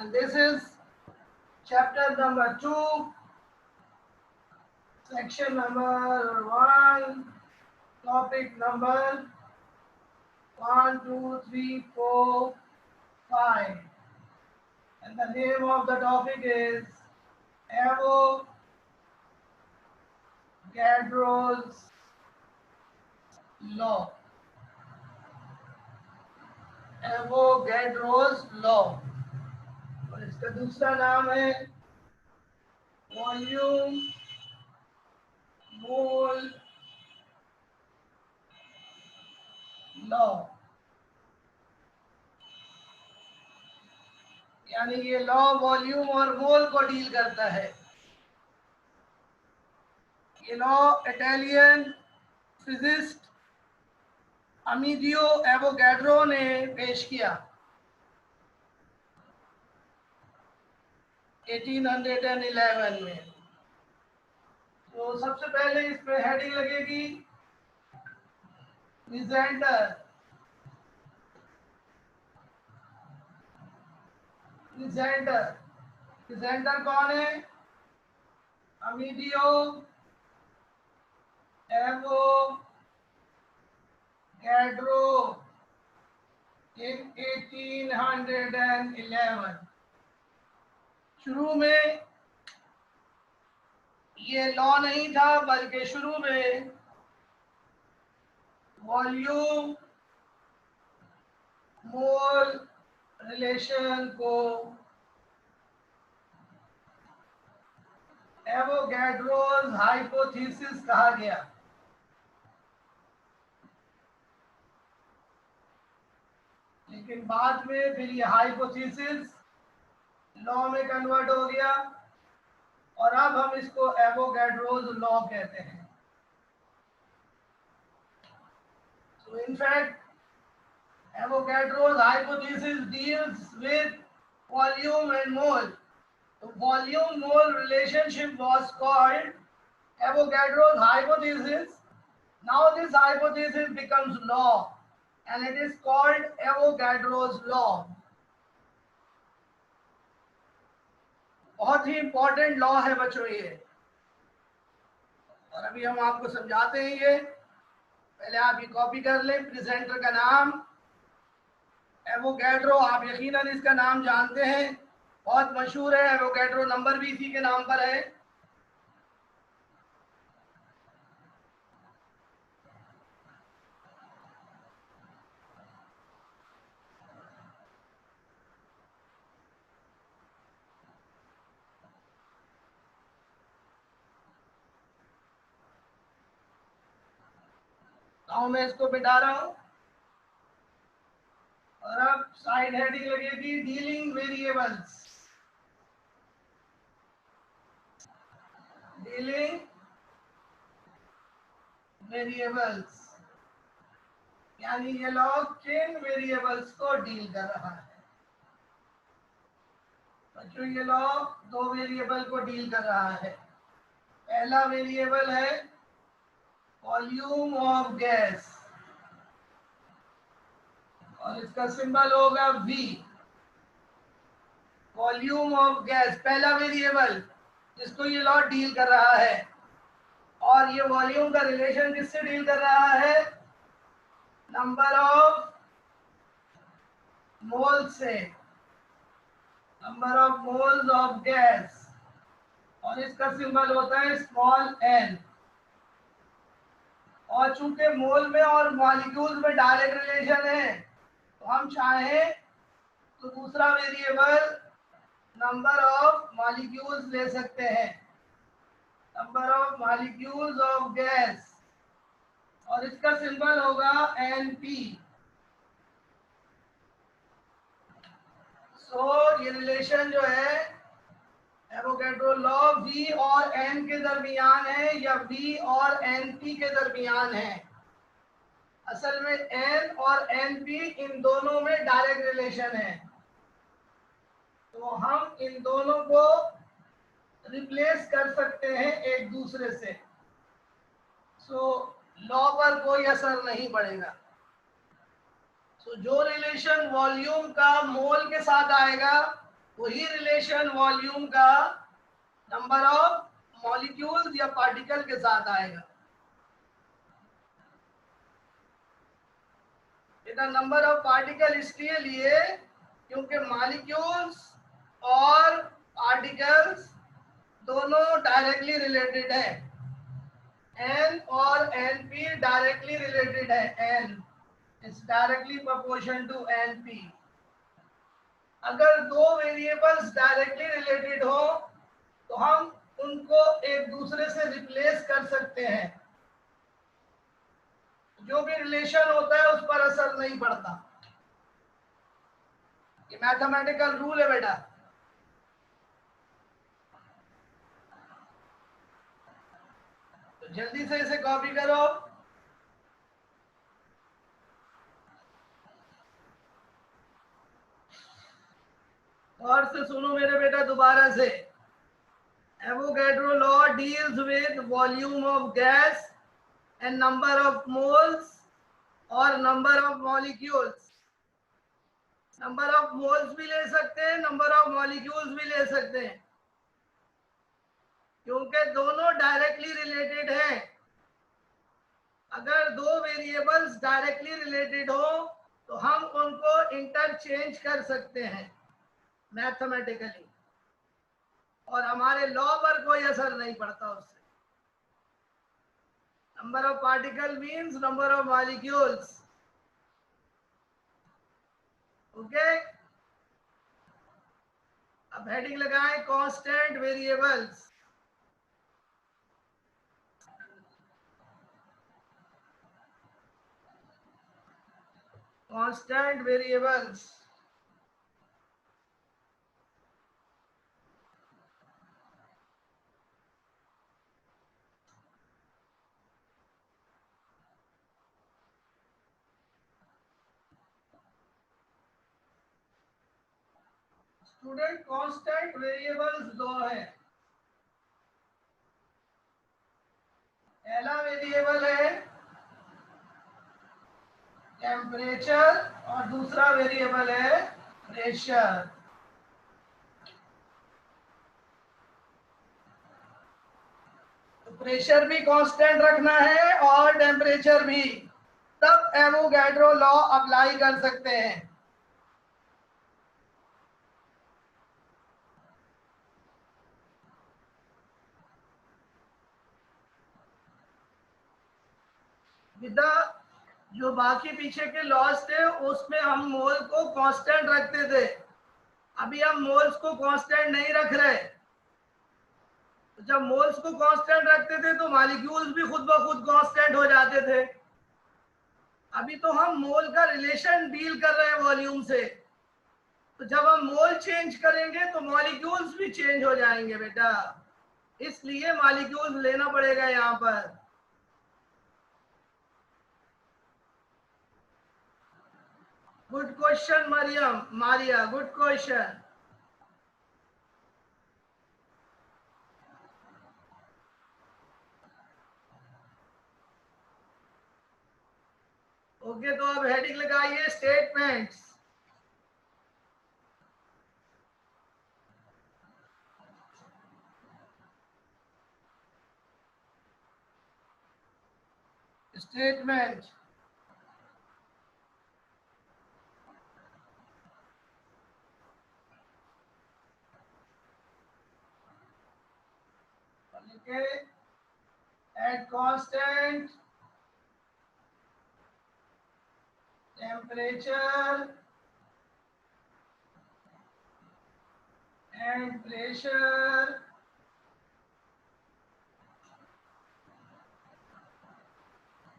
and this is chapter number 2, section number 1, topic number 1, 2, 3, 4, 5, and the name of the topic is Avogadro's law. Avogadro's law, और इसका दूसरा नाम है volume mole law. यानी ये law volume और मोल को डील करता है। ये लॉ इटालियन फिजिस्ट अमीडियो एवोगैड्रो ने पेश किया 1811 में। तो सबसे पहले इस पे हेडिंग लगेगी प्रेजेंटर। प्रेजेंटर कौन है? अमीडियो एवोगैड्रो in 1811। शुरू में ये लॉ नहीं था, बल्कि शुरू में वॉल्यूम मोल रिलेशन को एवोगैड्रोस हाइपोथेसिस कहा गया। लेकिन बाद में फिर ये हाइपोथेसिस लॉ में कन्वर्ट हो गया और अब हम इसको एवोगैड्रोस लॉ कहते हैं। So in fact, Avogadro's hypothesis deals with volume and mole. The volume-mole relationship was called Avogadro's hypothesis. Now this hypothesis becomes law, and it is called Avogadro's law. बहुत ही important law है बच्चों ये, और अभी हम आपको समझाते हैं ये। पहले आप ये कॉपी कर लें। प्रेजेंटर का नाम एवोगैड्रो, आप यकीनन इसका नाम जानते हैं, बहुत मशहूर है। एवोगैड्रो नंबर भी इसी के नाम पर है। तो मैं इसको मिटा रहा हूं और अब साइड हेडिंग लगेगी डीलिंग वेरिएबल्स। डीलिंग वेरिएबल्स यानी ये लॉ किन वेरिएबल्स को डील कर रहा है? बच्चों ये लॉ दो वेरिएबल को डील कर रहा है। पहला वेरिएबल है वॉल्यूम ऑफ गैस और इसका सिंबल होगा V। वॉल्यूम ऑफ गैस पहला वेरिएबल जिसको ये लॉ डील कर रहा है, और ये वॉल्यूम का रिलेशन किससे डील कर रहा है? नंबर ऑफ मोल से, number of moles of gas, और इसका सिंबल होता है स्मॉल n। और चूंकि मोल में और मॉलिक्यूल्स में डायरेक्ट रिलेशन है, तो हम चाहें तो दूसरा वेरिएबल नंबर ऑफ मॉलिक्यूल्स ले सकते हैं, number of molecules of gas, और इसका सिंबल होगा Np। सो ये रिलेशन जो है एवोगैड्रो लॉ V और N के दरमियान है या V और Np के दरमियान है। असल में N और Np इन दोनों में डायरेक्ट रिलेशन है, तो हम इन दोनों को रिप्लेस कर सकते हैं एक दूसरे से। सो लॉ पर कोई असर नहीं पड़ेगा। सो जो रिलेशन वॉल्यूम का मोल के साथ आएगा वही रिलेशन वॉल्यूम का नंबर ऑफ मॉलिक्यूल्स या पार्टिकल के साथ आएगा। बेटा नंबर ऑफ पार्टिकल इसलिए लिए क्योंकि मॉलिक्यूल्स और पार्टिकल्स दोनों डायरेक्टली रिलेटेड है। एन और एन पी डायरेक्टली रिलेटेड है। N is directly proportion to N P. अगर दो वेरिएबल्स डायरेक्टली रिलेटेड हो तो हम उनको एक दूसरे से रिप्लेस कर सकते हैं। जो भी रिलेशन होता है उस पर असर नहीं पड़ता। ये मैथमेटिकल रूल है बेटा। तो जल्दी से इसे कॉपी करो। और से सुनो मेरे बेटा दोबारा से। Avogadro law deals with volume of gas and number of moles और number of molecules. Number of moles भी ले सकते हैं, नंबर ऑफ मॉलिक्यूल्स भी ले सकते हैं, क्योंकि दोनों डायरेक्टली रिलेटेड हैं। अगर दो वेरिएबल्स डायरेक्टली रिलेटेड हो तो हम उनको इंटरचेंज कर सकते हैं मैथमेटिकली, और हमारे लॉ पर कोई असर नहीं पड़ता उससे। Number of particle means number of molecules. Okay, अब हेडिंग लगाएं constant variables. Constant variables. Student constant variables दो है। पहला वेरिएबल है टेम्परेचर और दूसरा वेरिएबल है प्रेशर। तो प्रेशर भी कांस्टेंट रखना है और टेम्परेचर भी, तब एवोगैड्रो लॉ अप्लाई कर सकते हैं। विदा जो बाकी पीछे के लॉस थे उसमें हम मोल को कांस्टेंट रखते थे। अभी हम मोल्स को कांस्टेंट नहीं रख रहे। तो जब मोल्स को कांस्टेंट रखते थे तो मॉलिक्यूल्स भी खुद ब खुद कांस्टेंट हो जाते थे। अभी तो हम मोल का रिलेशन डील कर रहे हैं वॉल्यूम से। तो जब हम मोल चेंज करेंगे तो मॉलिक्यूल्स भी चेंज हो जाएंगे बेटा, इसलिए मॉलिक्यूल्स लेना पड़ेगा यहाँ पर। Good question Mariam, Maria, good question. Okay, तो अब हेडिंग लगाइए statements. Statement. at constant temperature and pressure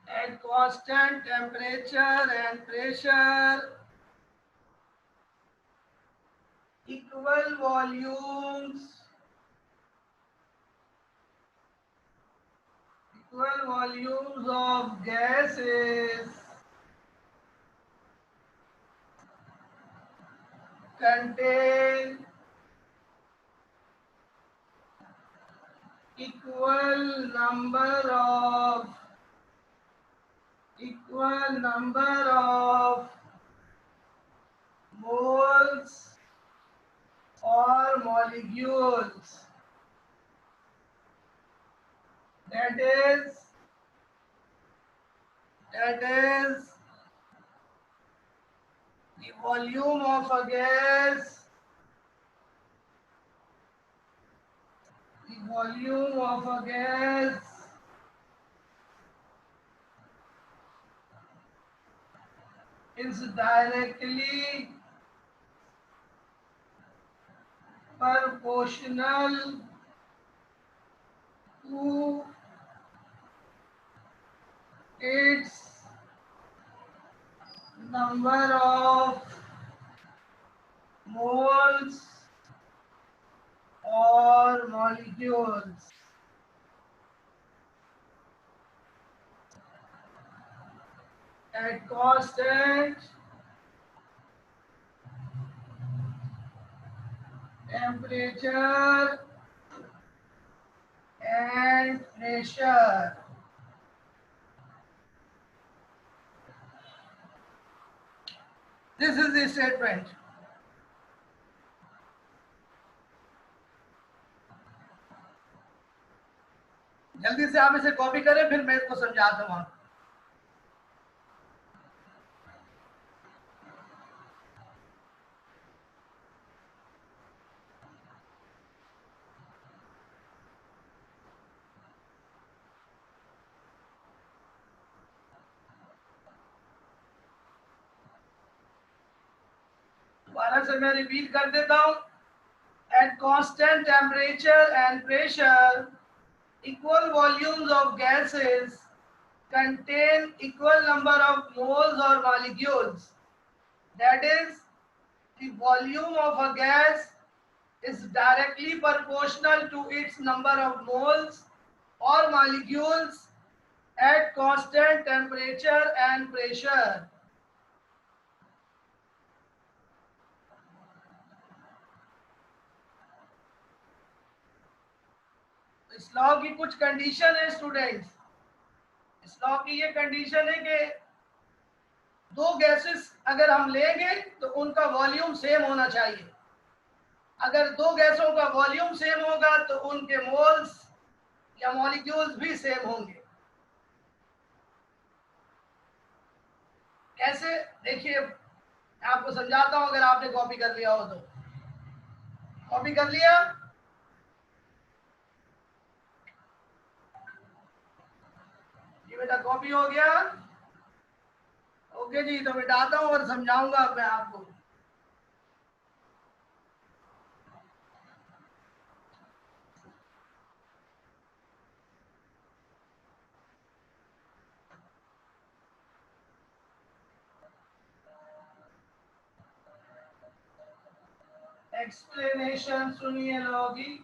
at constant temperature and pressure equal volumes of gases contain equal number of moles or molecules. That is the volume of a gas, is directly proportional to its number of moles or molecules. At constant temperature and pressure. This is the statement. जल्दी से आप इसे copy करें, फिर मैं इसको समझाता हूँ। दोबारा से मैं रिपीट कर देता हूँ। At constant temperature and pressure, equal volumes of gases contain equal number of moles or molecules. That is, the volume of a gas is directly proportional to its number of moles or molecules at constant temperature and pressure. इस law की कुछ condition है students. इस law की ये condition है कि दो गैसेस अगर हम लेंगे तो उनका वॉल्यूम सेम होना चाहिए। अगर दो गैसों का वॉल्यूम सेम होगा तो उनके मोल्स या मॉलिक्यूल्स भी सेम होंगे। कैसे, देखिए मैं आपको समझाता हूं, अगर आपने कॉपी कर लिया हो तो। कॉपी कर लिया? ये बेटा कॉपी हो गया? ओके जी, तो मिटाता हूं और समझाऊंगा मैं आपको। एक्सप्लेनेशन सुनिए लॉ की।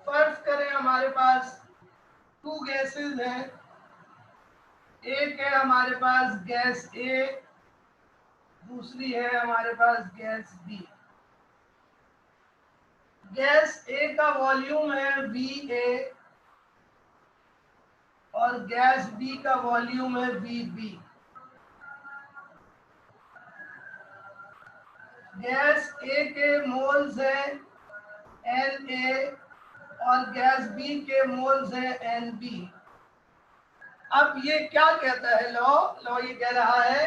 फर्ज करें हमारे पास टू गैसेस हैं। एक है हमारे पास गैस ए, दूसरी है हमारे पास गैस बी। गैस ए का वॉल्यूम है VA और गैस बी का वॉल्यूम है VB। गैस ए के मोल्स हैं Na और गैस बी के मोल्स हैं Nb। अब ये क्या कहता है लॉ ये कह रहा है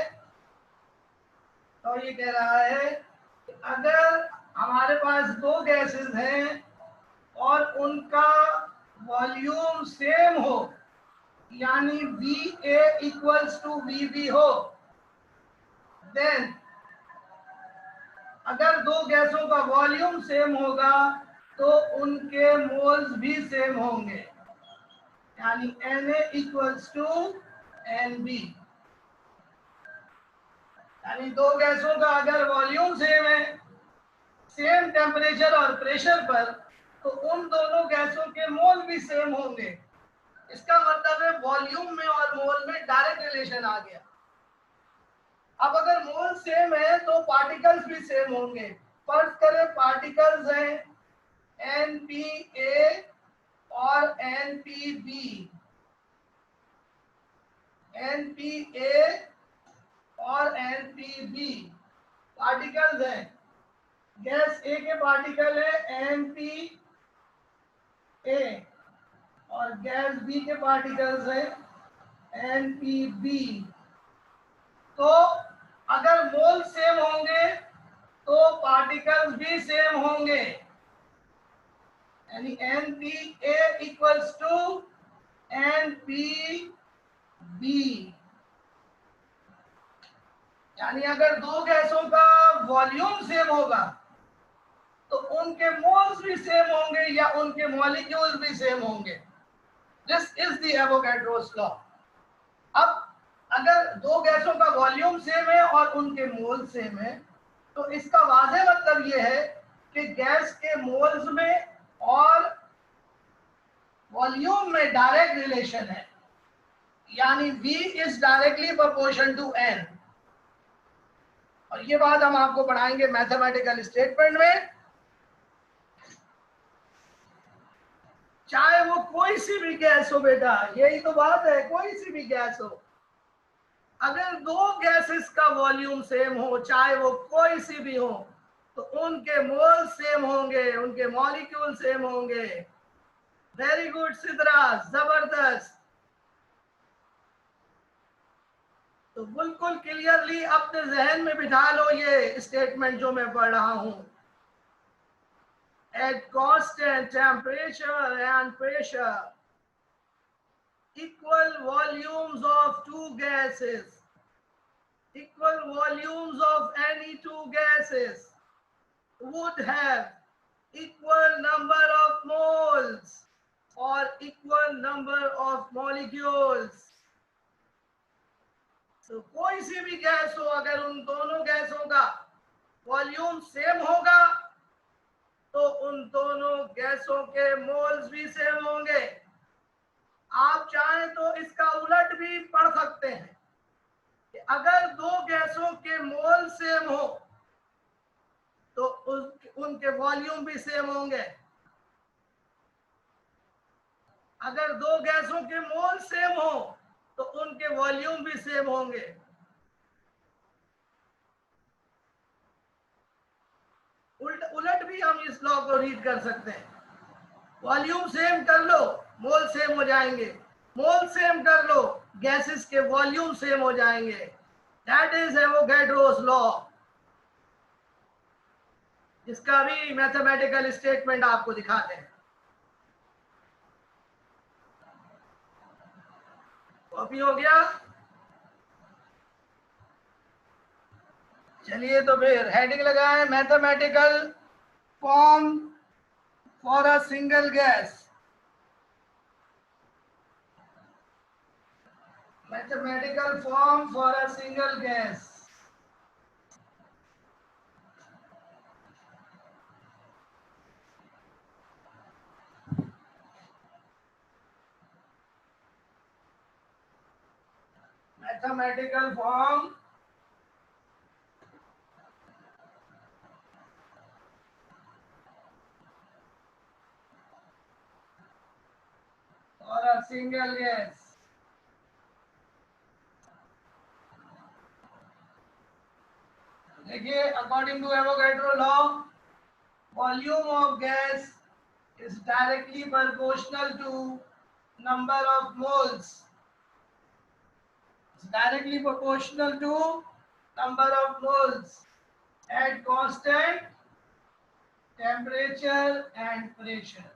कि अगर हमारे पास दो गैसेस हैं और उनका वॉल्यूम सेम हो, यानी VA इक्वल्स टू VB हो, देन अगर दो गैसों का वॉल्यूम सेम होगा तो उनके मोल्स भी सेम होंगे, यानी Na इक्वल्स टू Nb। यानी दो गैसों का अगर वॉल्यूम सेम है, सेम टेम्परेचर और प्रेशर पर, तो उन दोनों गैसों के मोल भी सेम होंगे। इसका मतलब है वॉल्यूम में और मोल में डायरेक्ट रिलेशन आ गया। अब अगर मोल सेम है तो पार्टिकल्स भी सेम होंगे। फर्ज करें पार्टिकल्स हैं NPA और NPB। NPA और NPB पार्टिकल्स हैं। गैस ए के पार्टिकल है NPA और गैस बी के पार्टिकल्स है NPB। तो अगर मोल सेम होंगे तो पार्टिकल्स भी सेम होंगे, यानी NPA इक्वल्स टू NPB। यानी अगर दो गैसों का वॉल्यूम सेम होगा तो उनके मोल्स भी सेम होंगे या उनके मॉलिक्यूल्स भी सेम होंगे। This is the Avogadro's law. अब अगर दो गैसों का वॉल्यूम सेम है और उनके मोल सेम है तो इसका वाज़ेह मतलब ये है कि गैस के मोल्स में और वॉल्यूम में डायरेक्ट रिलेशन है, यानी V is directly proportion to N। और ये बात हम आपको पढ़ाएंगे मैथमेटिकल स्टेटमेंट में। चाहे वो कोई सी भी गैस हो बेटा, यही तो बात है, कोई सी भी गैस हो, अगर दो गैसेस का वॉल्यूम सेम हो, चाहे वो कोई सी भी हो, तो उनके मोल सेम होंगे, उनके मॉलिक्यूल सेम होंगे। वेरी गुड सिद्धराज, जबरदस्त। तो बिल्कुल क्लियरली अपने जहन में बिठा लो ये स्टेटमेंट जो मैं पढ़ रहा हूं। At constant temperature and pressure, equal volumes of two gases, equal volumes of any two gases would have equal number of moles or equal number of molecules। तो कोई सी भी गैस हो, अगर उन दोनों गैसों का वॉल्यूम सेम होगा तो उन दोनों गैसों के मोल्स भी सेम होंगे। आप चाहें तो इसका उलट भी पढ़ सकते हैं कि अगर दो गैसों के मोल सेम हो तो उनके वॉल्यूम भी सेम होंगे। अगर दो गैसों के मोल सेम हो तो उनके वॉल्यूम भी सेम होंगे। उलट भी हम इस लॉ को रीड कर सकते हैं। वॉल्यूम सेम कर लो, मोल सेम हो जाएंगे। मोल सेम कर लो, गैसेस के वॉल्यूम सेम हो जाएंगे। दैट इज एवोगैड्रोस लॉ, जिसका भी मैथमेटिकल स्टेटमेंट आपको दिखाते हैं। कॉपी हो गया? चलिए तो फिर हेडिंग लगाएं, mathematical form for a single gas. Mathematical form for a single gas. Mathematical form for a single gas. देखिए, according to Avogadro law, volume of gas is directly proportional to number of moles. It's directly proportional to number of moles at constant temperature and pressure.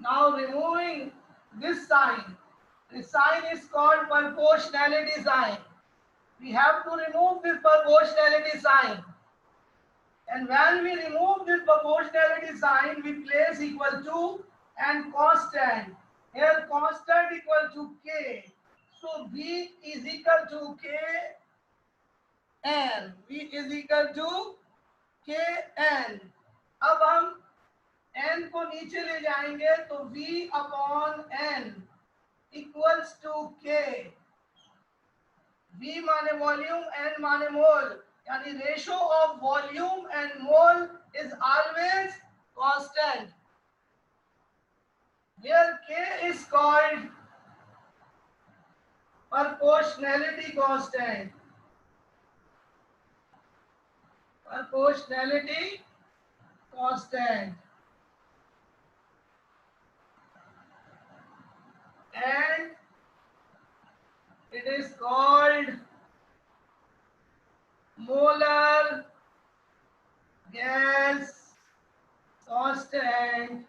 Now removing this sign, this sign is called proportionality sign. We have to remove this proportionality sign. And when we remove this proportionality sign, we place equal to and constant. Here constant equal to K. So V is equal to K N. V is equal to K N. अब हम N को नीचे ले जाएंगे तो V upon N equals to K। V माने volume, N माने mole, यानी ratio of volume and mole is always constant, where K is called proportionality constant, proportionality constant, and it is called molar gas constant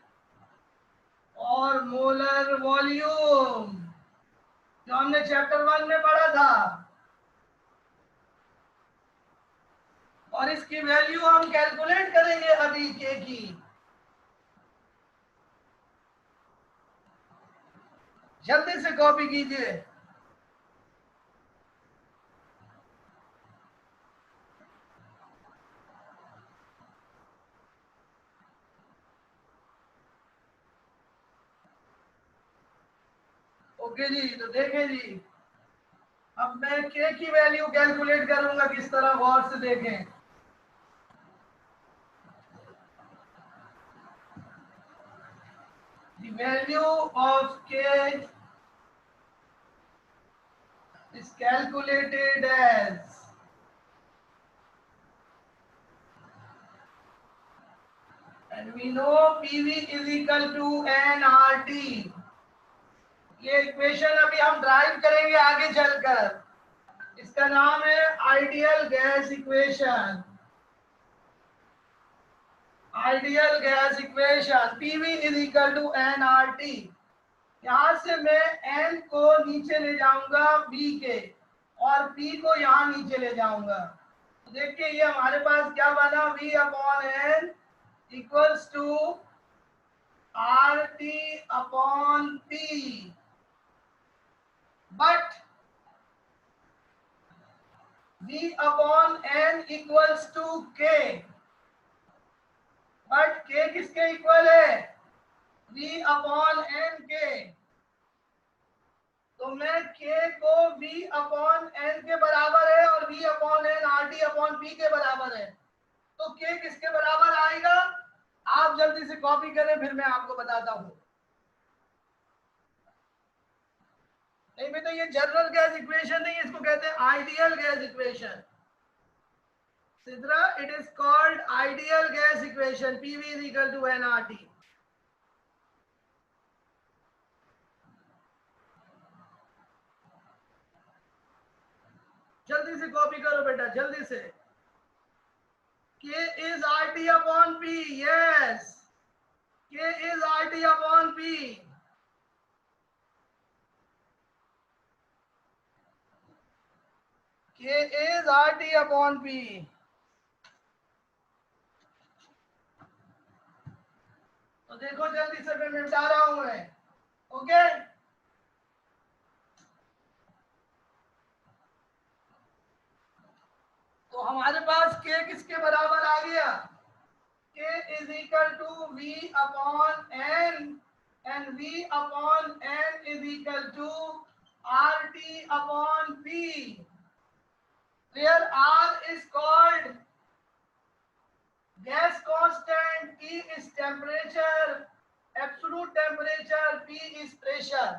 और molar volume, जो हमने chapter 1 में पढ़ा था। और इसकी वैल्यू हम कैलकुलेट करेंगे अभी के की। जल्दी से कॉपी कीजिए। ओके जी, तो देखें जी, अब मैं के की वैल्यू कैलकुलेट करूंगा किस तरह, गौर से देखें। The value of k is calculated as and we know PV is equal to nRT। ये इक्वेशन अभी हम ड्राइव करेंगे आगे चलकर। इसका नाम है ideal gas equation. Ideal gas equation PV is equal to nRT। यहां से मैं n को नीचे ले जाऊंगा b के, और p को यहां नीचे ले जाऊंगा। तो देखिए ये हमारे पास क्या बना, v upon n equals to RT upon p। But v upon n equals to k, but k किसके इक्वल है, v अपॉन n के। तो मैं k को v अपॉन n के बराबर है और v upon n RT upon p के बराबर है। तो k किसके बराबर आएगा, आप जल्दी से कॉपी करें, फिर मैं आपको बताता हूं। नहीं बेटा, ये जनरल गैस इक्वेशन नहीं, इसको कहते हैं ideal gas equation. Sidra, it is called ideal gas equation, PV is equal to nRT। जल्दी से कॉपी करो बेटा, जल्दी से। K is RT upon P, yes, K is RT upon P। K is RT upon P। तो देखो जल्दी से मैं निपटा रहा हूं मैं, ओके। तो हमारे पास k किसके बराबर आ गया, k is equal to v upon n and v upon n is equal to RT upon p, where R is called gas constant, T is temperature, absolute temperature, P is pressure।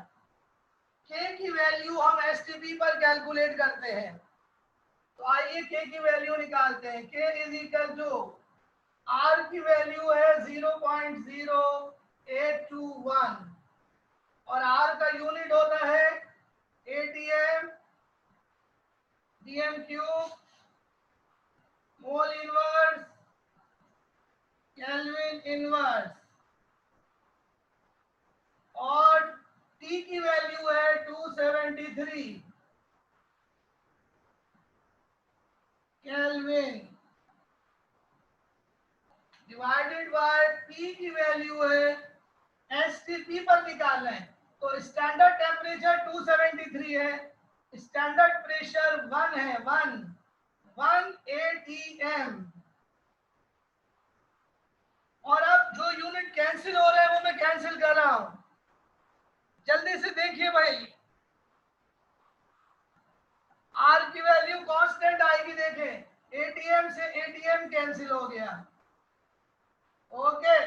k की value हम STP पर calculate करते हैं। तो आइए k की value निकालते हैं। k is equal to, R की वैल्यू है 0.0821 और R का यूनिट होता है ATM DM cube mole inverse kelvin inverse, और T की वैल्यू है 273 केल्विन, डिवाइडेड बाय P की वैल्यू है STP पर निकालना है। तो स्टैंडर्ड टेम्परेचर 273 है, स्टैंडर्ड प्रेशर 1 है, 1 ATM। और अब जो यूनिट कैंसिल हो रहे हैं वो मैं कैंसिल कर रहा हूं, जल्दी से देखिए भाई। R की वैल्यू कांस्टेंट आएगी, देखें ATM से ATM कैंसिल हो गया, ओके,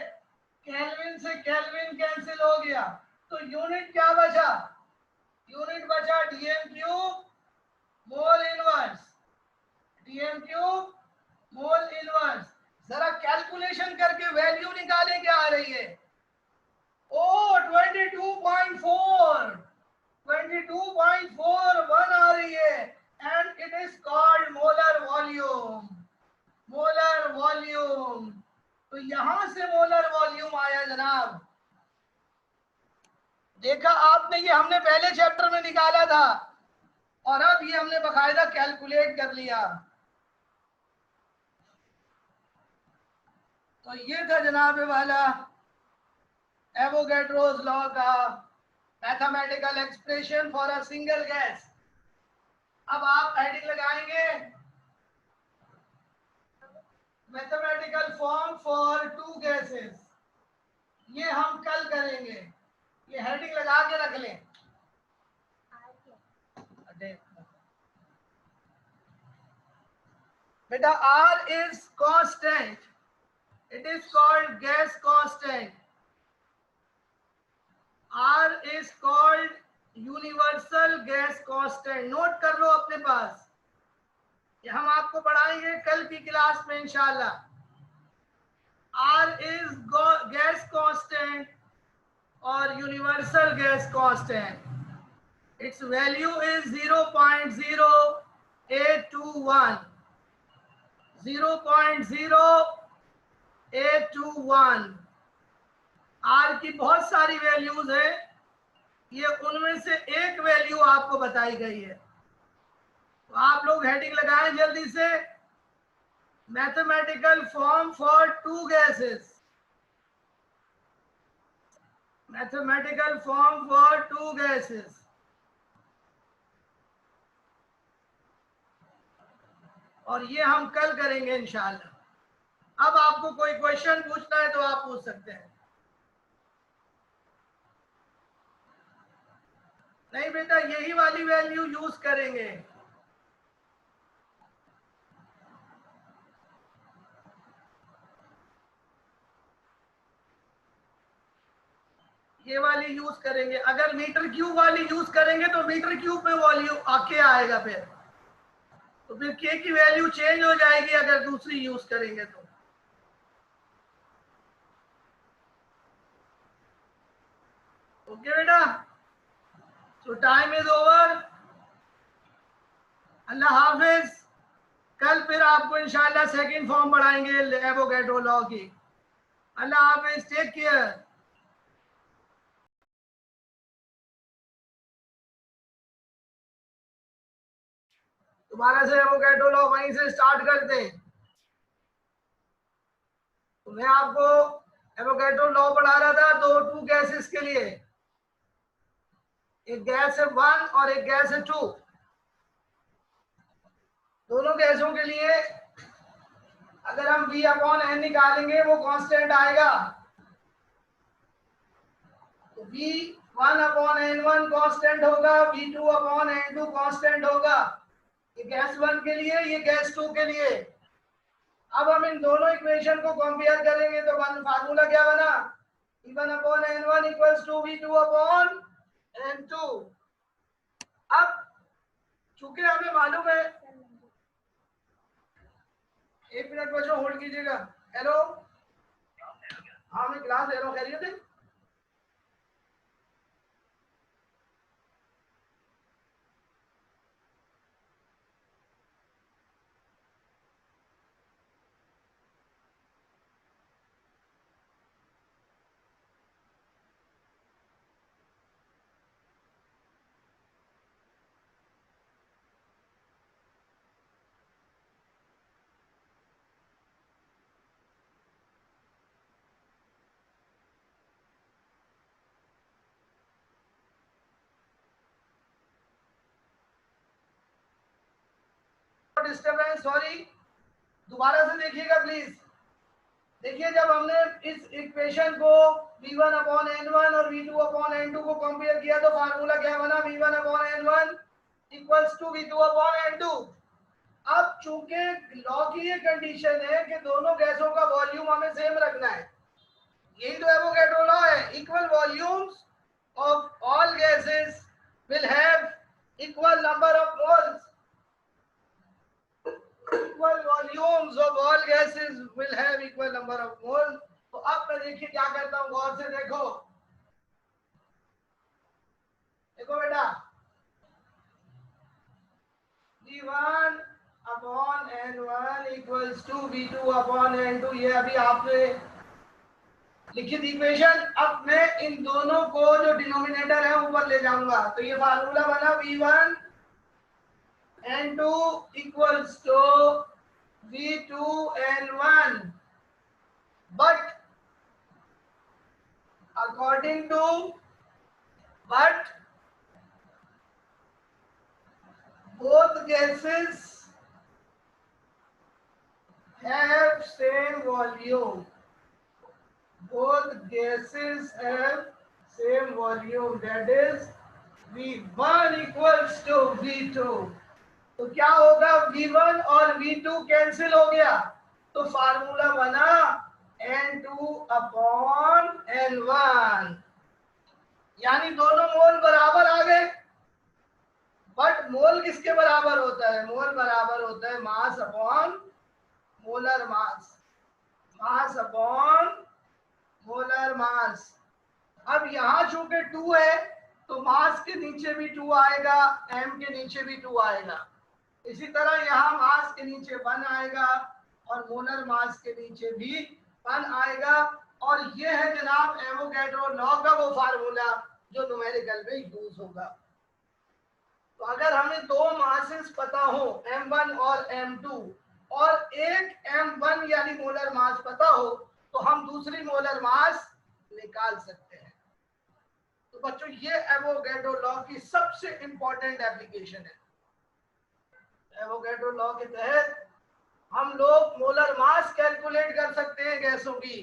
केल्विन से केल्विन कैंसिल हो गया, तो यूनिट क्या बचा, यूनिट बचा dm cube mole inverse, dm cube mole inverse. जरा कैलकुलेशन करके वैल्यू निकाले क्या आ रही है। ओ 22.4, 22.41 आ रही है and it is called molar volume, molar volume. तो यहां से मोलर वॉल्यूम आया जनाब। देखा आपने, ये हमने पहले चैप्टर में निकाला था और अब ये हमने बकायदा कैलकुलेट कर लिया। तो ये था जनाब वाला एवोगैड्रोस लॉ का mathematical expression for a single gas. अब आप हेडिंग लगाएंगे mathematical form for two gases. ये हम कल करेंगे, ये हेडिंग लगा के रख लें। बेटा R is constant, it is called gas constant। R is called universal gas constant। Note कर लो अपने पास, ये हम आपको पढ़ाएंगे कल की क्लास में इंशाल्लाह। R is gas constant और universal gas constant, its value is 0.0821, 0.0821। R की बहुत सारी वैल्यूज है, ये उनमें से एक वैल्यू आपको बताई गई है। तो आप लोग हेडिंग लगाएं जल्दी से, mathematical form for two gases, mathematical form for two gases. और ये हम कल करेंगे इंशाल्लाह। अब आपको कोई क्वेश्चन पूछना है तो आप पूछ सकते हैं। नहीं बेटा, यही वाली वैल्यू यूज करेंगे। ये वाली यूज करेंगे। अगर मीटर क्यूब वाली यूज करेंगे तो मीटर क्यूब में वॉल्यूम आके आएगा, तो फिर के की वैल्यू चेंज हो जाएगी अगर दूसरी यूज करेंगे तो। ओके बेटा, सो टाइम इज ओवर। अल्लाह हाफिज। कल फिर आपको इंशाल्लाह सेकंड फॉर्म पढ़ाएंगे एवोगैड्रो लॉ की। अल्लाह हाफिज, टेक केयर। दोबारा से एवोगैड्रो लॉ वहीं से स्टार्ट करते हैं। तो मैं आपको एवोगैड्रो लॉ पढ़ा रहा था दो टू गैसेस के लिए, एक गैस है 1 और एक गैस है 2। दोनों गैसों के लिए अगर हम V अपॉन N निकालेंगे वो कांस्टेंट आएगा। तो V1 अपॉन N1 कांस्टेंट होगा, V2 अपॉन N2 कांस्टेंट होगा। ये गैस 1 के लिए, ये गैस 2 के लिए। अब हम इन दोनों इक्वेशन को कंपेयर करेंगे तो फार्मूला क्या बना, V1 upon N1 equals to V2 upon N2। अब चूंकि हमें मालूम है, एक मिनट बच्चों होल्ड कीजिएगा। हेलो, हाँ मैं क्लास ले रहा हूँ, खैरियत है? Disturbance, sorry. दोबारा से देखिएगा प्लीज। देखिए, जब हमने इस इक्वेशन को V1 अपॉन N1 और V2 अपॉन N2 को कंपेयर किया तो फार्मूला क्या बना, V1 upon N1 equals to V2 upon N2। अब चूंकि लॉ की ये कंडीशन है कि दोनों गैसों का वॉल्यूम हमें सेम रखना है, यही तो एवोगैड्रो लॉ है, equal volumes of all gases will have equal number of moles, equal volumes of all gases will have equal number of moles. तो अब मैं देखिए क्या करता हूं, गौर से देखो, देखो बेटा, V1 upon N1 equals to V2 upon N2, ये अभी आपने लिखित इक्वेशन। अब मैं इन दोनों को जो डिनोमिनेटर है ऊपर ले जाऊंगा, तो ये फार्मूला बना V1 N2 equals to V2 N1, but according to both gases have same volume, both gases have same volume, that is V1 equals to V2। तो क्या होगा, V1 और V2 कैंसिल हो गया, तो फार्मूला बना N2 अपॉन N1, यानी दोनों मोल बराबर आ गए। बट मोल किसके बराबर होता है, मोल बराबर होता है mass upon molar mass, mass upon molar mass. अब यहाँ चूंकि 2 है तो मास के नीचे भी 2 आएगा, m के नीचे भी 2 आएगा। इसी तरह यहाँ मास के नीचे 1 आएगा और मोलर मास के नीचे भी 1 आएगा। और ये है जनाब एवोगैड्रो लॉ का वो फार्मूला जो न्यूमेरिकल में यूज होगा। तो अगर हमें दो मासेस पता हो m1 और m2 और एक m1 यानी मोलर मास पता हो, तो हम दूसरी मोलर मास निकाल सकते हैं। तो बच्चों ये एवोगैड्रो लॉ की सबसे इंपॉर्टेंट एप्लीकेशन है। एवोगैड्रो लॉ के तहत हम लोग मोलर मास कैलकुलेट कर सकते हैं गैसों की।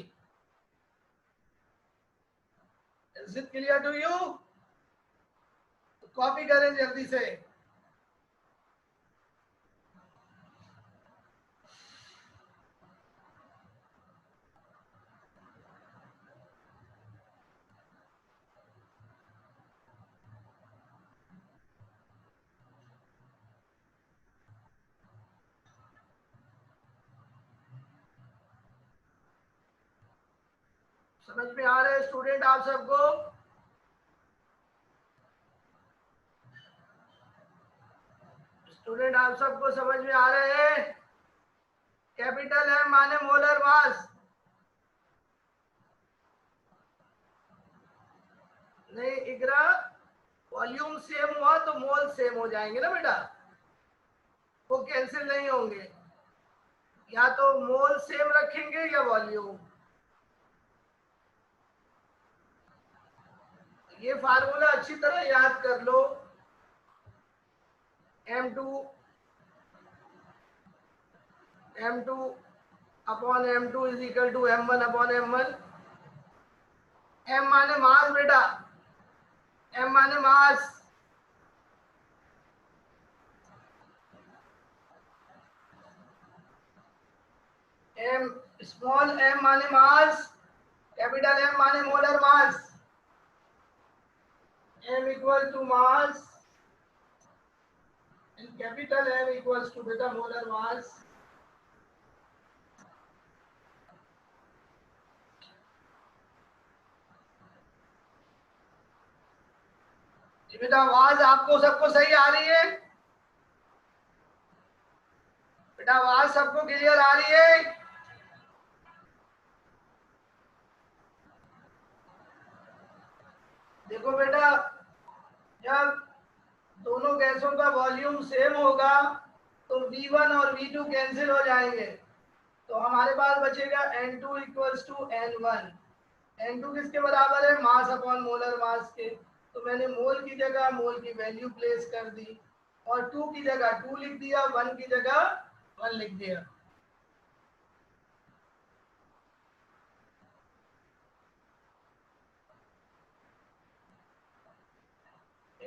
Is it clear to you? Copy करें जल्दी से। समझ में आ रहे हैं स्टूडेंट आप सबको? स्टूडेंट आप सबको समझ में आ रहे हैं? कैपिटल M माने मोलर मास, नहीं इकरा, वॉल्यूम सेम हुआ तो मोल सेम हो जाएंगे ना बेटा, वो कैंसिल नहीं होंगे। या तो मोल सेम रखेंगे या वॉल्यूम। ये फार्मूला अच्छी तरह याद कर लो। M2 upon M2 is equal to M1 upon M1। M माने मास बेटा, M माने मास, M स्मॉल m माने मास, कैपिटल M माने molar mass. M equal to mass and capital M equals to beta molar mass। बेटा आवाज आपको सबको सही आ रही है? बेटा आवाज सबको क्लियर आ रही है? देखो बेटा, जब दोनों गैसों का वॉल्यूम सेम होगा तो V1 और V2 कैंसिल हो जाएंगे, तो हमारे पास बचेगा N2 equals to N1। N2 किसके बराबर है, मास अपॉन मोलर मास के। तो मैंने मोल की जगह मोल की वैल्यू प्लेस कर दी और 2 की जगह 2 लिख दिया, 1 की जगह 1 लिख दिया।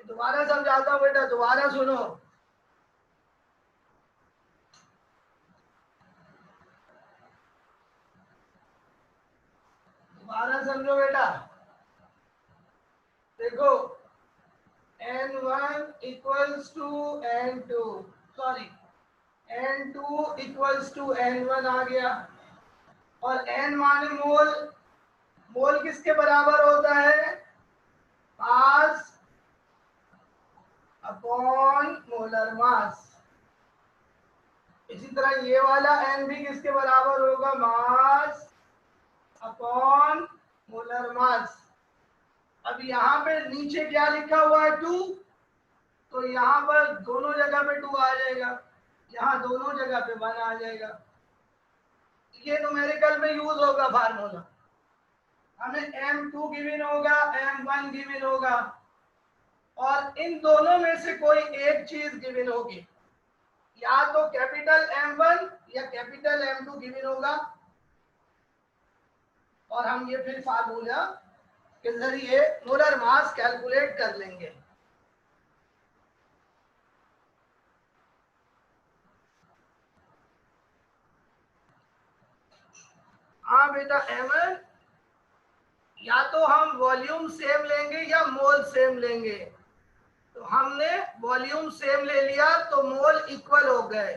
दोबारा समझाता हूं बेटा, दोबारा सुनो। दोबारा समझो बेटा। देखो N1 equals to N2, sorry N2 equals to N1 आ गया। और N माने मोल, मोल किसके बराबर होता है? Mass upon molar mass. इसी तरह ये वाला N भी किसके बराबर होगा? Mass upon molar mass. अब यहाँ पे नीचे क्या लिखा हुआ है? 2, तो यहाँ पर दोनों जगह पे 2 आ जाएगा, यहाँ दोनों जगह पे 1 आ जाएगा। ये न्यूमेरिकल में यूज होगा फार्मूला। हमें M2 गिवन होगा, M1 गिवन होगा, और इन दोनों में से कोई एक चीज गिवन होगी, या तो कैपिटल M1 या कैपिटल M2 गिवन होगा, और हम ये फिर फार्मूला के जरिए मोलर मास कैलकुलेट कर लेंगे। हाँ बेटा एमएल, या तो हम वॉल्यूम सेम लेंगे या मोल सेम लेंगे। तो हमने वॉल्यूम सेम ले लिया तो मोल इक्वल हो गए,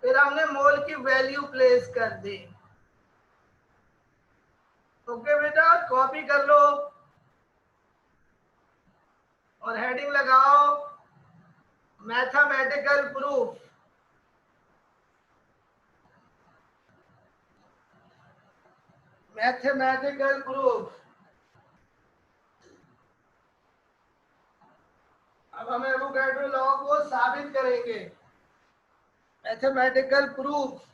फिर हमने मोल की वैल्यू प्लेस कर दी। ओके बेटा, कॉपी कर लो और हेडिंग लगाओ मैथमेटिकल प्रूफ। Mathematical proof. अब हम एवोगैड्रो लॉ को साबित करेंगे। Mathematical proof.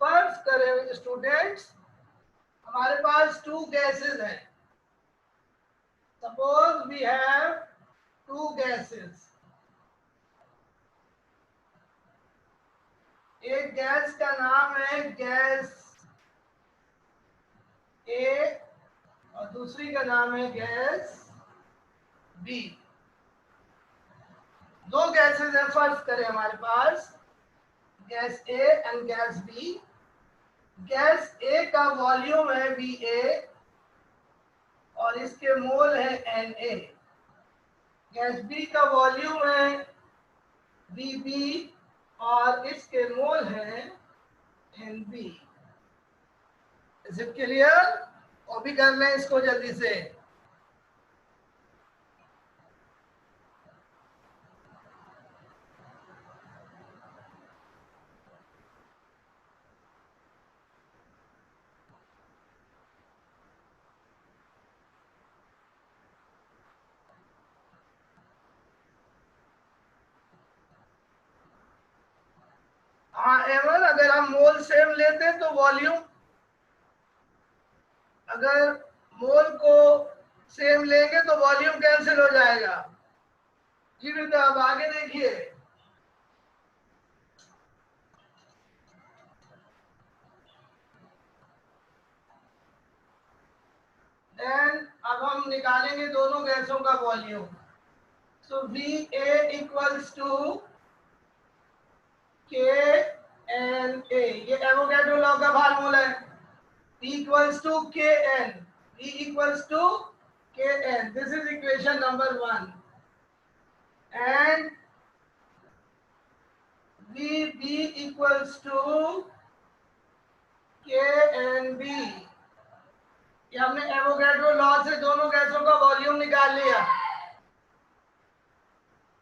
फर्ज करें स्टूडेंट्स, हमारे पास 2 गैसेस हैं। Suppose we have 2 gases. एक गैस का नाम है गैस ए और दूसरी का नाम है गैस बी। 2 गैसेस हैं, फर्ज करें हमारे पास gas A and gas B. Gas A का वॉल्यूम है VA और इसके मोल है Na। गैस बी का वॉल्यूम है VB और इसके मोल है NB। Is it clear? Copy कर लें इसको जल्दी से। हाँ एवल, अगर हम मोल सेम लेते तो वॉल्यूम, अगर मोल को सेम लेंगे तो वॉल्यूम कैंसिल हो जाएगा। जी बेटा, अब आगे देखिए। देन अब हम निकालेंगे दोनों गैसों का volume. So VA equals to KNA। ये एवोगैड्रो लॉ का फार्मूला है। V equals to Kn. V equals to Kn. This is equation number 1. And VB equals to KNB. ये हमने एवोगैड्रो लॉ से दोनों गैसों का वॉल्यूम निकाल लिया।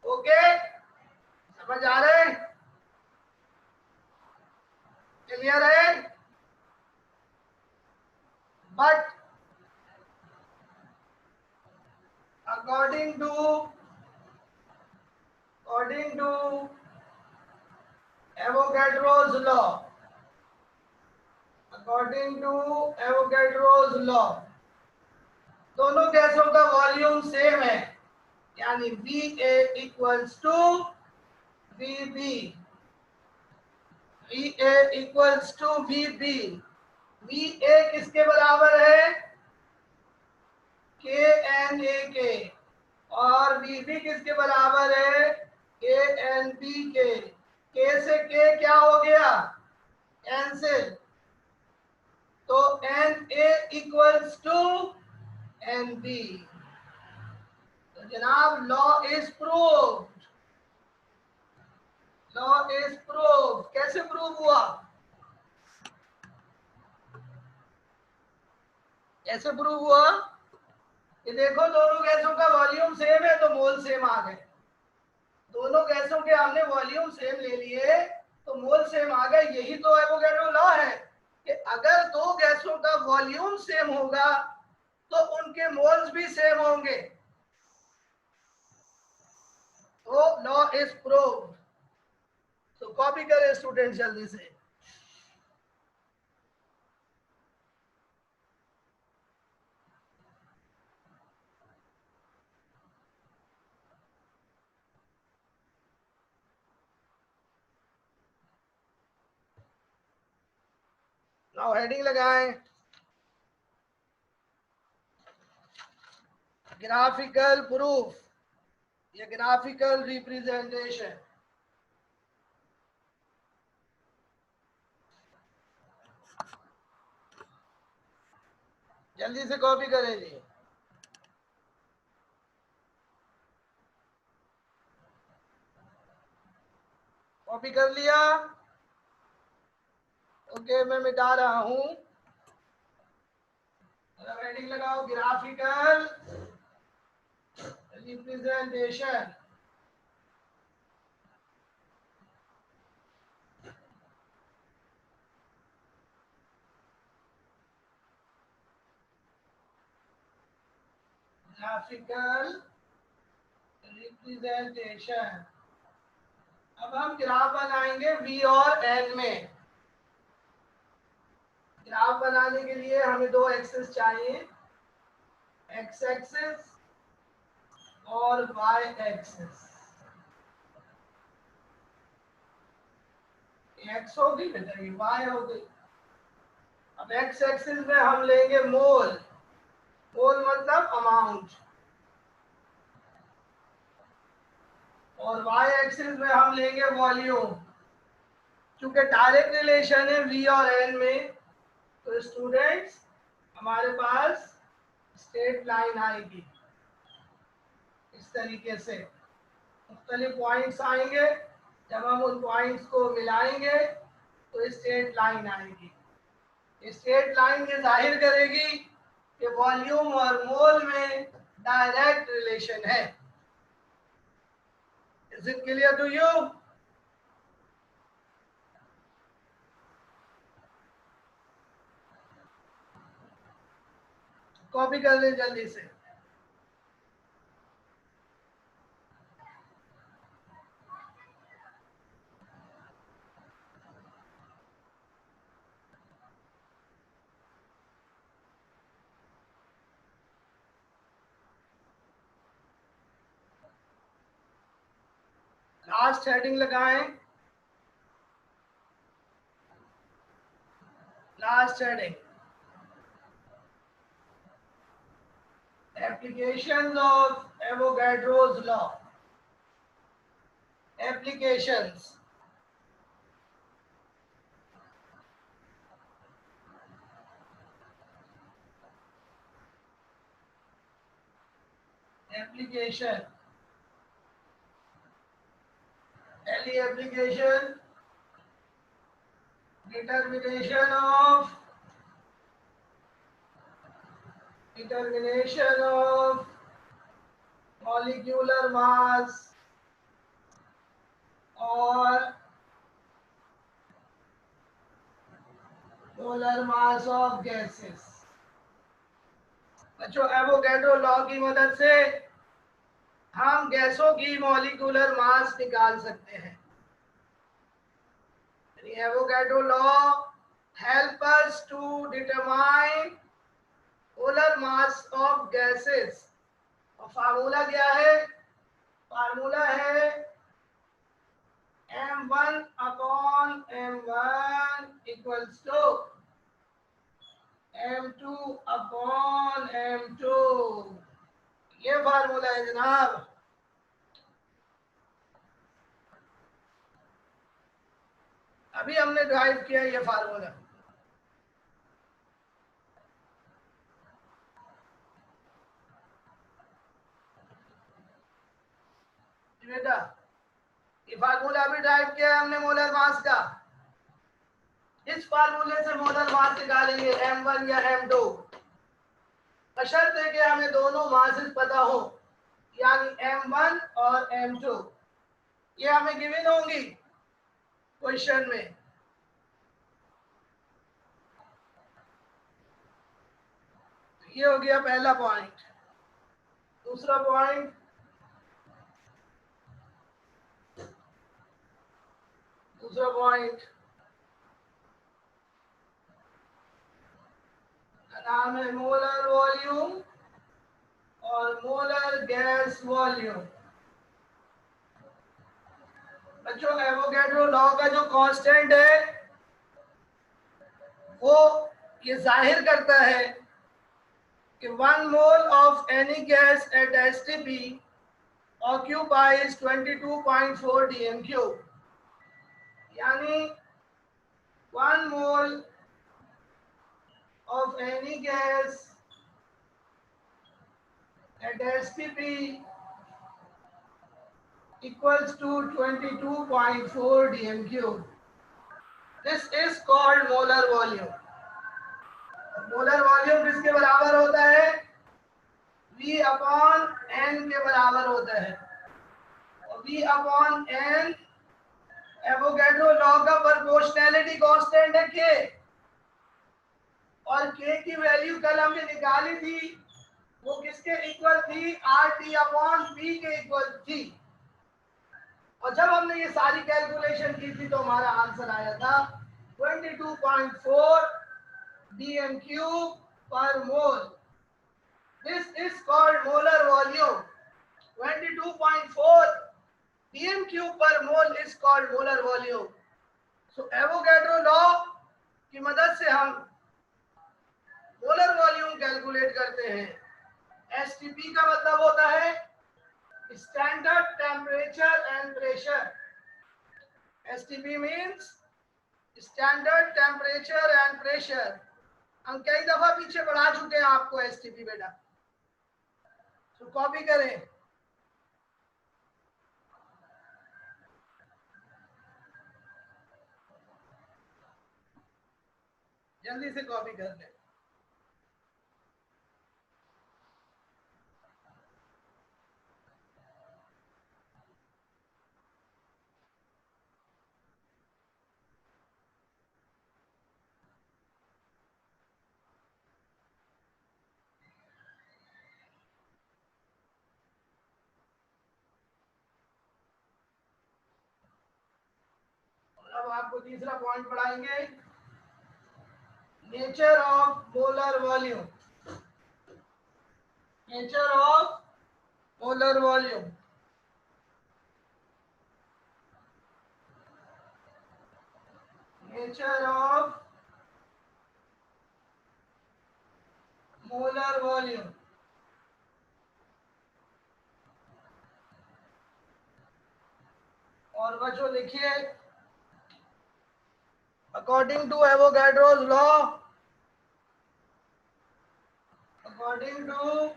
ओके, समझ आ रहे हैं? क्लियर है? But according to Avogadro's law, दोनों गैसों का वॉल्यूम सेम है, यानी VA equals to VB। VA equals to VB। VA किसके बराबर है? KNA के। और VB किसके बराबर है? KNB के। K से K क्या हो गया? कैंसिल। तो Na इक्वल्स टू Nb। तो जनाब law is proved, law is proved. कैसे प्रूव हुआ, कैसे प्रूव हुआ? ये देखो दोनों गैसों का वॉल्यूम सेम है तो मोल सेम आ गए। दोनों गैसों के हमने वॉल्यूम सेम ले लिए तो मोल सेम आ गए। यही तो एवोगैड्रो लॉ है कि अगर दो गैसों का वॉल्यूम सेम होगा तो उनके मोल्स भी सेम होंगे। तो लॉ इज प्रूव्ड। तो कॉपी करें स्टूडेंट जल्दी से। नाउ हेडिंग लगाएं, ग्राफिकल प्रूफ या ग्राफिकल रिप्रेजेंटेशन। जल्दी से कॉपी करें जी। कॉपी कर लिया? ओके, मैं मिटा रहा हूं। हेडिंग लगाओ, ग्राफिकल रिप्रेजेंटेशन। Graphical representation. अब हम ग्राफ बनाएंगे V और N में। ग्राफ बनाने के लिए हमें दो एक्सिस चाहिए, एक्स एक्सिस और वाई एक्सिस। एक्स हो गई बेटा, ये वाई हो गई। अब एक्स एक्सिस में हम लेंगे मोल, मोल मतलब अमाउंट, और वाई एक्सिस में हम लेंगे वॉल्यूम। क्योंकि डायरेक्ट रिलेशन है V और N में तो स्टूडेंट्स हमारे पास स्ट्रेट लाइन आएगी इस तरीके से। मुख्तलिफ पॉइंट्स आएंगे, जब हम उन पॉइंट्स को मिलाएंगे तो स्ट्रेट लाइन आएगी। स्ट्रेट लाइन ये जाहिर करेगी कि वॉल्यूम और मोल में डायरेक्ट रिलेशन है। Is it clear to you? Copy कर लें जल्दी से। लास्ट हेडिंग लगाएं, last heading, applications of Avogadro's law. Applications. Application. Any application. Determination of molecular mass or molar mass of gases। बच्चों Avogadro law की मदद से हम गैसों की मॉलिक्यूलर मास निकाल सकते हैं। Avogadro law help us to determine molar mass of gases. और फार्मूला क्या है? फार्मूला है m1 upon m1 equals to m2 upon m2। ये फार्मूला है जनाब। अभी हमने ड्राइव किया ये फार्मूला। बेटा ये फार्मूला भी ड्राइव किया है हमने मोलर मास का। इस फार्मूले से मोलर मास निकालेंगे m1 या m2, बशर्ते कि हमें दोनों मासेस पता हो, यानी m1 और m2 ये हमें गिवन होंगी क्वेश्चन में। ये हो गया पहला पॉइंट। दूसरा पॉइंट, नाम है मोलर वॉल्यूम और मोलर गैस वॉल्यूम। बच्चों एवोगैड्रो लॉ का जो कांस्टेंट है वो ये जाहिर करता है कि 1 mole of any gas at STP occupies 22.4 dm cube, यानी 1 मोल of any gas at STP equals to 22.4 dm cube. This is called molar volume. Molar volume किसके बराबर होता है? V अपॉन N के बराबर होता है। और V upon N Avogadro law का प्रोपोर्शनैलिटी कांस्टेंट है K, और K की वैल्यू कल हमने निकाली थी, वो किसके इक्वल थी? RT अपॉन P के इक्वल थी। और जब हमने ये सारी कैलकुलेशन की थी तो हमारा आंसर आया था 22.4 dm cube per mole. This is called molar volume. 22.4 dm cube per mole is called molar volume. So Avogadro law की मदद से हम मोलर वॉल्यूम कैलकुलेट करते हैं। STP का मतलब होता है standard temperature and pressure. STP means standard temperature and pressure. हम कई दफा पीछे पढ़ा चुके हैं आपको STP बेटा, तो कॉपी करें। जल्दी से कॉपी कर लें। अब आपको तीसरा पॉइंट पढ़ाएंगे, nature of molar volume. Nature of molar volume. Nature of molar volume. और बच्चों लिखिए, according to Avogadro's law, according to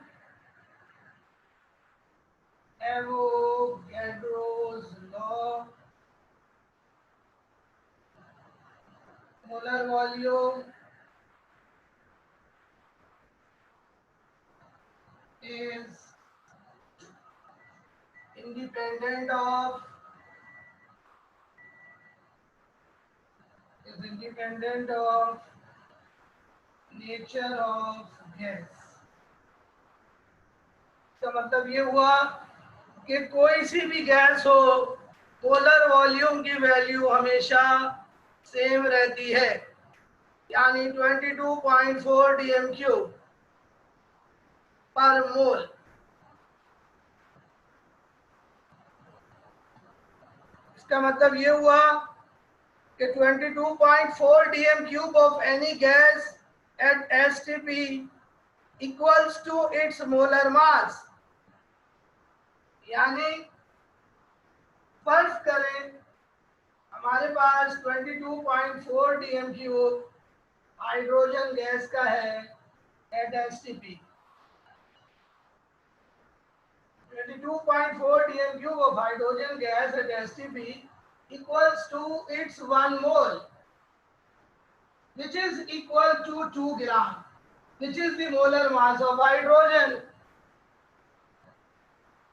Avogadro's law, molar volume is independent of nature of gas। इसका मतलब ये हुआ कि कोई सी भी गैस हो, मोलर वॉल्यूम की वैल्यू हमेशा सेम रहती है, यानी 22.4 dm क्यूब पर मोल। इसका मतलब ये हुआ कि 22.4 dm cube of any gas at STP equals to its molar mass। यानी फर्ज करें हमारे पास 22.4 dm cube हाइड्रोजन गैस का है eight STP। 22.4 dm cube of hydrogen gas at STP equals to its 1 mole, which is equal to 2 gram, which is the molar mass of hydrogen.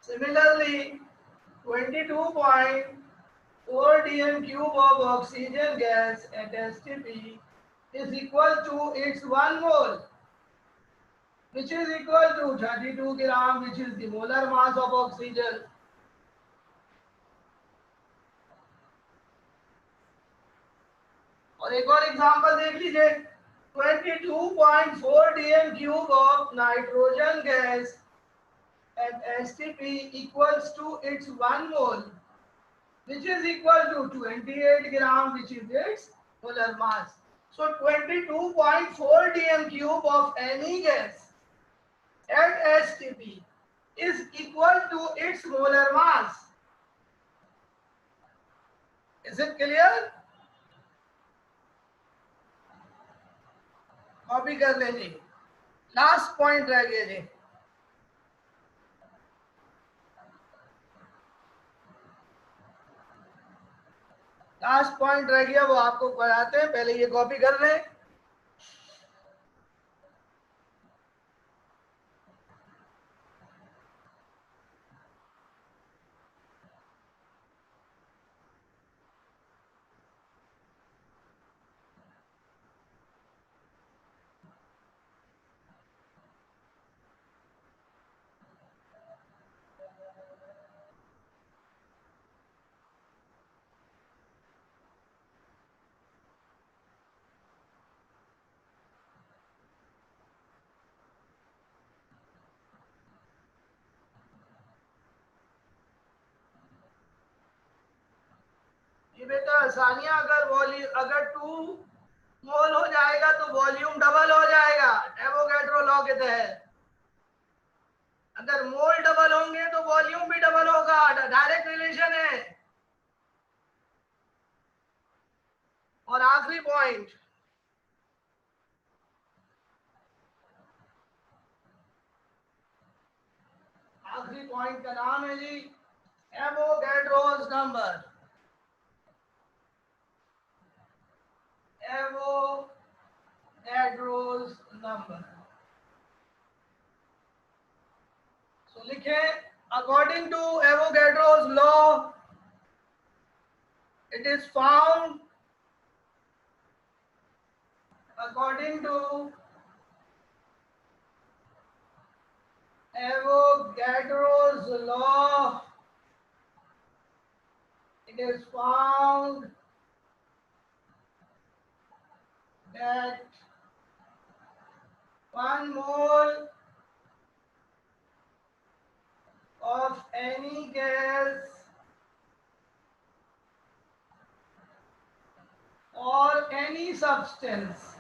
Similarly, 22.4 dm cube of oxygen gas at STP is equal to its 1 mole, which is equal to 32 gram, which is the molar mass of oxygen. और एक और example देख लीजिए, 22.4 dm cube of nitrogen gas at STP equals to its 1 mole, which is equal to 28 gram, which is its molar mass. So 22.4 dm cube of any gas at STP is equal to its molar mass. Is it clear? Copy कर लें जी. Last point रह गया जी. Last point रह गया, वो आपको बताते हैं. पहले ये कॉपी कर लें. ये बेटा आसानियां, अगर 2 मोल हो जाएगा तो वॉल्यूम डबल हो जाएगा एवोगैड्रो लॉ के तहत. अगर मोल डबल होंगे तो वॉल्यूम भी डबल होगा. डायरेक्ट रिलेशन है. और आखिरी पॉइंट, का नाम है जी Avogadro's number. Avogadro's number. So लिखें, according to Avogadro's law, it is found, according to Avogadro's law, it is found that 1 mole of any gas or any substance,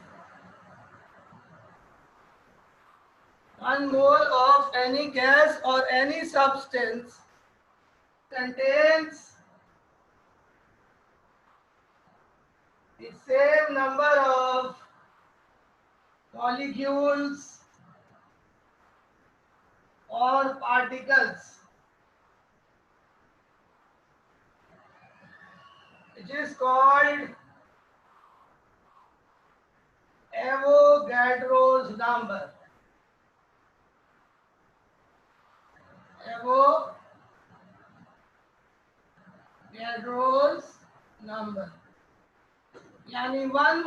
1 mole of any gas or any substance contains the same number of molecules or particles, which is called Avogadro's number. Avogadro's number. यानी 1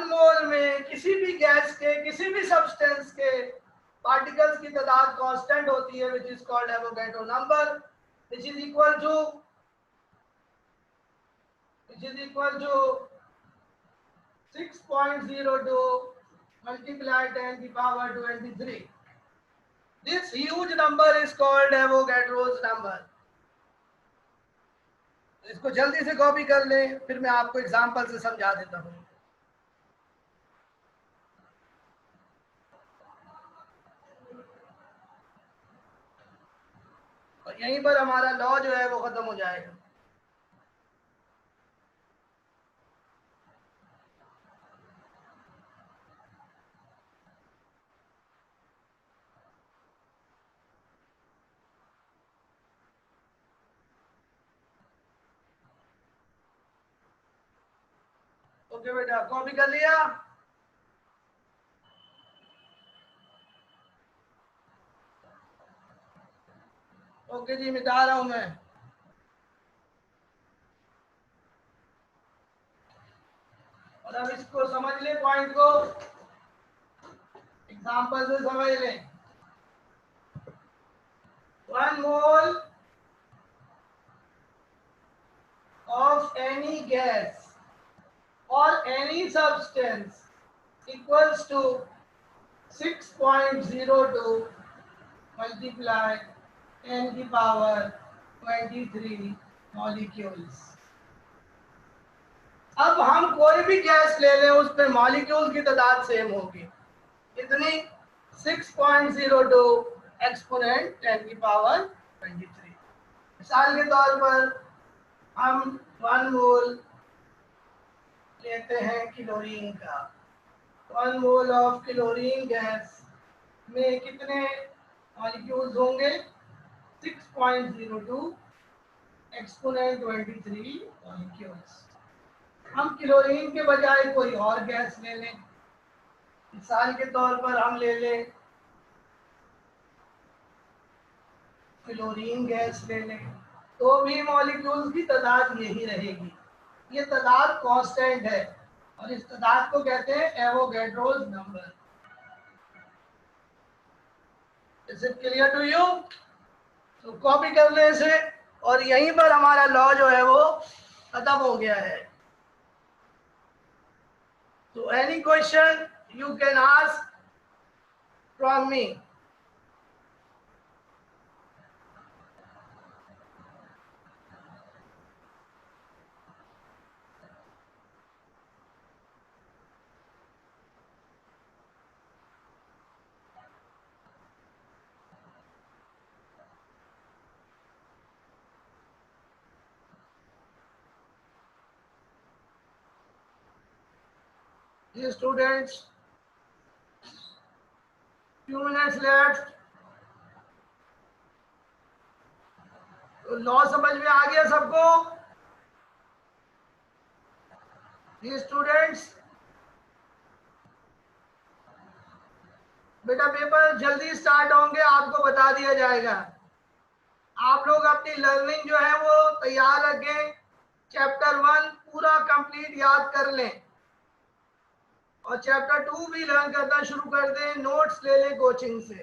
मोल में किसी भी gas के, किसी भी substance के particles की तादाद कांस्टेंट होती है, which is called Avogadro number, which is equal to 6.02 multiplied 10 to the power 23. This huge number is called Avogadro's number. इसको जल्दी से कॉपी कर लें, फिर मैं आपको एग्जांपल से समझा देता हूं. और यहीं पर हमारा लॉ जो है वो खत्म हो जाएगा. ओके बेटा, कॉपी कर लिया? ओके जी, मिटा रहा हूं मैं। और अब इसको समझ ले, पॉइंट को एग्जांपल से समझ ले। 1 मोल of any gas or any substance equals to 6.02 multiply 10 की पावर 23 मॉलिक्यूल्स। अब हम कोई भी गैस ले लें, उस पे मॉलिक्यूल की तादाद सेम होगी। कितनी? 6.02 एक्सपोनेंट 10 की पावर 23। मिसाल के तौर पर हम 1 मोल लेते हैं क्लोरीन का। 1 मोल ऑफ क्लोरीन गैस में कितने मॉलिक्यूल्स होंगे? 6.02 एक्सपोनेंट 23 मॉलिक्यूल्स। हम क्लोरीन के बजाय कोई और गैस ले लें। मिसाल के तौर पर हम ले लें क्लोरीन गैस ले लें, तो भी मॉलिक्यूल्स की तादाद यही रहेगी। ये तादाद कांस्टेंट है और इस तादाद को कहते हैं Avogadro's number. Is it clear to you? तो कॉपी कर ले इसे, और यहीं पर हमारा लॉ जो है वो खत्म हो गया है। तो any question you can ask from me. Dear students, few minutes left। तो लॉ समझ में आ गया सबको? Dear students, बेटा पेपर जल्दी स्टार्ट होंगे, आपको बता दिया जाएगा। आप लोग अपनी लर्निंग जो है वो तैयार रखें। चैप्टर 1 पूरा कंप्लीट याद कर लें और चैप्टर 2 भी लर्न करना शुरू कर दें। नोट्स ले लें कोचिंग से।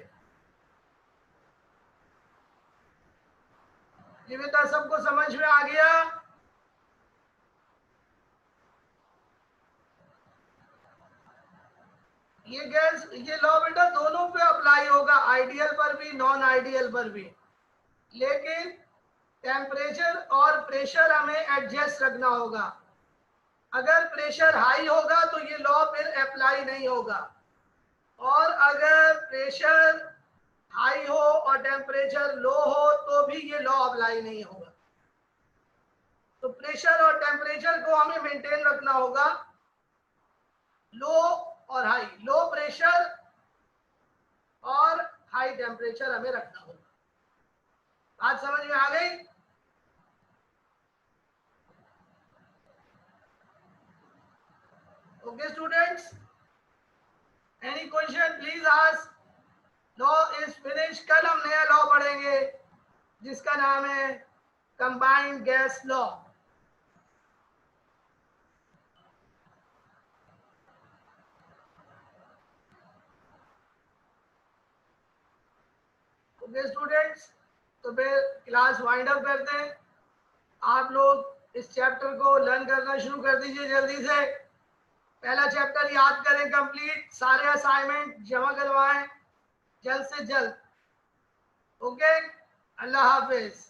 ये बेटा सबको समझ में आ गया? ये गैस, ये लॉ बेटा दोनों पे अप्लाई होगा, आइडियल पर भी नॉन आइडियल पर भी। लेकिन टेम्परेचर और प्रेशर हमें एडजस्ट रखना होगा। अगर प्रेशर हाई होगा तो ये लॉ फिर अप्लाई नहीं होगा, और अगर प्रेशर हाई हो और टेम्परेचर लो हो तो भी ये लॉ अप्लाई नहीं होगा। तो प्रेशर और टेम्परेचर को हमें मेंटेन रखना होगा, लो और हाई, लो प्रेशर और हाई टेम्परेचर हमें रखना होगा। बात समझ में आ गई? Okay students, any question please ask. Law is finish. कल हम नया लॉ पढ़ेंगे जिसका नाम है combined gas law. Okay students, तो फिर क्लास वाइंड अप करते हैं। आप लोग इस चैप्टर को लर्न करना शुरू कर दीजिए जल्दी से। पहला चैप्टर याद करें कंप्लीट, सारे असाइनमेंट जमा करवाएं जल्द से जल्द। ओके, अल्लाह हाफिज।